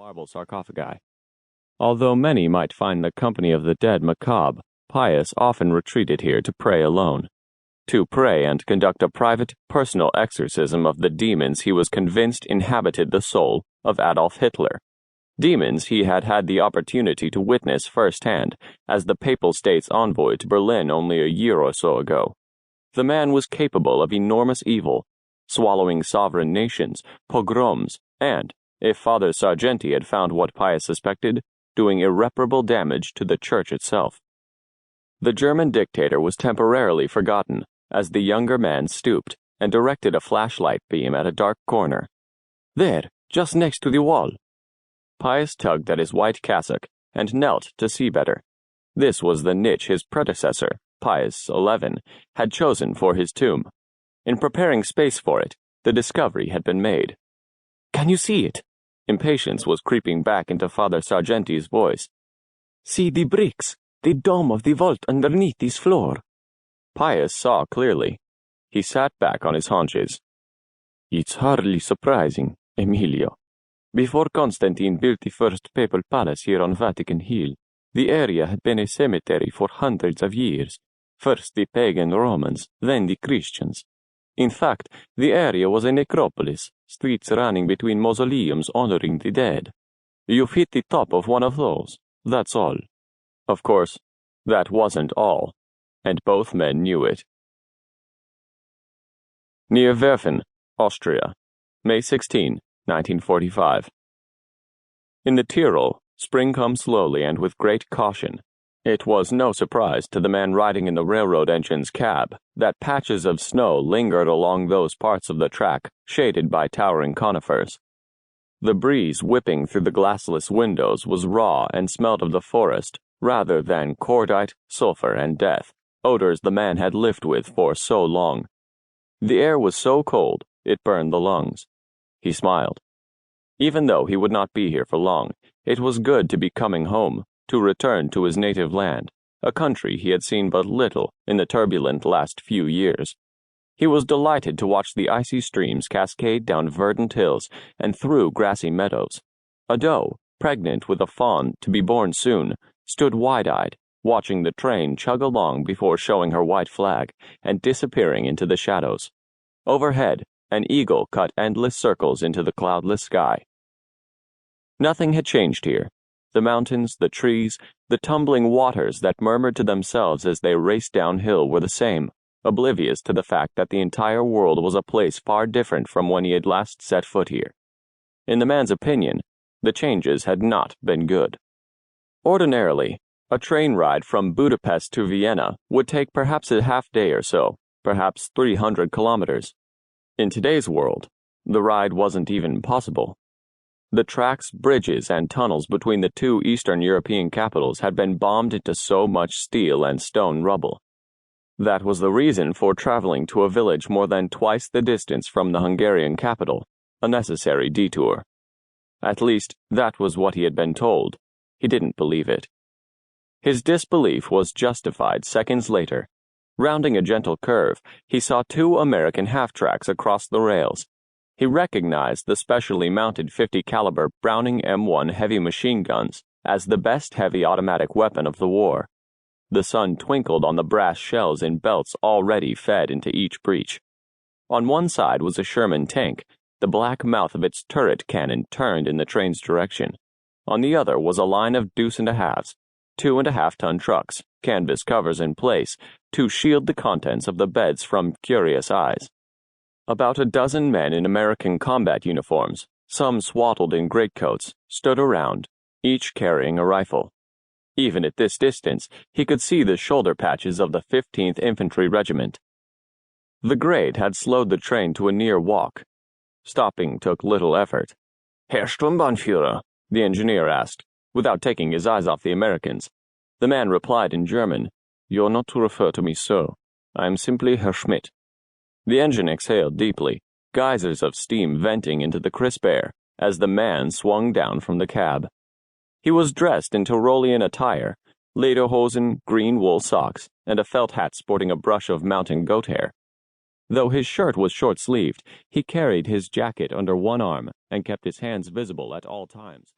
marble sarcophagi. Although many might find the company of the dead macabre, Pius often retreated here to pray alone. To pray and conduct a private, personal exorcism of the demons he was convinced inhabited the soul of Adolf Hitler. Demons he had had the opportunity to witness firsthand as the Papal States envoy to Berlin only a year or so ago. The man was capable of enormous evil, swallowing sovereign nations, pogroms, and, if Father Sargenti had found what Pius suspected, doing irreparable damage to the Church itself. The German dictator was temporarily forgotten as the younger man stooped and directed a flashlight beam at a dark corner. There, just next to the wall. Pius tugged at his white cassock and knelt to see better. This was the niche his predecessor, Pius XI, had chosen for his tomb. In preparing space for it, the discovery had been made. Can you see it? Impatience was creeping back into Father Sargenti's voice. See the bricks, the dome of the vault underneath this floor. Pius saw clearly. He sat back on his haunches. It's hardly surprising, Emilio. Before Constantine built the first papal palace here on Vatican Hill, the area had been a cemetery for hundreds of years. First the pagan Romans, then the Christians. In fact, the area was a necropolis, streets running between mausoleums honoring the dead. You've hit the top of one of those, that's all. Of course, that wasn't all, and both men knew it. Near Werfen, Austria, May 16, 1945. In the Tyrol, spring comes slowly and with great caution. It was no surprise to the man riding in the railroad engine's cab that patches of snow lingered along those parts of the track shaded by towering conifers. The breeze whipping through the glassless windows was raw and smelled of the forest rather than cordite, sulfur, and death, odors the man had lived with for so long. The air was so cold it burned the lungs. He smiled. Even though he would not be here for long, it was good to be coming home, to return to his native land, a country he had seen but little in the turbulent last few years. He was delighted to watch the icy streams cascade down verdant hills and through grassy meadows. A doe, pregnant with a fawn to be born soon, stood wide-eyed, watching the train chug along before showing her white flag and disappearing into the shadows. Overhead, an eagle cut endless circles into the cloudless sky. Nothing had changed here. The mountains, the trees, the tumbling waters that murmured to themselves as they raced downhill were the same, oblivious to the fact that the entire world was a place far different from when he had last set foot here. In the man's opinion, the changes had not been good. Ordinarily, a train ride from Budapest to Vienna would take perhaps a half-day or so, perhaps 300 kilometers. In today's world, the ride wasn't even possible. The tracks, bridges, and tunnels between the two Eastern European capitals had been bombed into so much steel and stone rubble. That was the reason for traveling to a village more than twice the distance from the Hungarian capital, a necessary detour. At least, that was what he had been told. He didn't believe it. His disbelief was justified seconds later. Rounding a gentle curve, he saw two American half-tracks across the rails. He recognized the specially mounted 50-caliber Browning M1 heavy machine guns as the best heavy automatic weapon of the war. The sun twinkled on the brass shells in belts already fed into each breech. On one side was a Sherman tank, the black mouth of its turret cannon turned in the train's direction. On the other was a line of deuce-and-a-halves, 2.5-ton trucks, canvas covers in place, to shield the contents of the beds from curious eyes. About a dozen men in American combat uniforms, some swaddled in greatcoats, stood around, each carrying a rifle. Even at this distance, he could see the shoulder patches of the 15th Infantry Regiment. The grade had slowed the train to a near walk. Stopping took little effort. Herr Sturmbannführer, the engineer asked, without taking his eyes off the Americans. The man replied in German, You're not to refer to me so. I am simply Herr Schmidt. The engine exhaled deeply, geysers of steam venting into the crisp air as the man swung down from the cab. He was dressed in Tyrolean attire, lederhosen, green wool socks, and a felt hat sporting a brush of mountain goat hair. Though his shirt was short-sleeved, he carried his jacket under one arm and kept his hands visible at all times.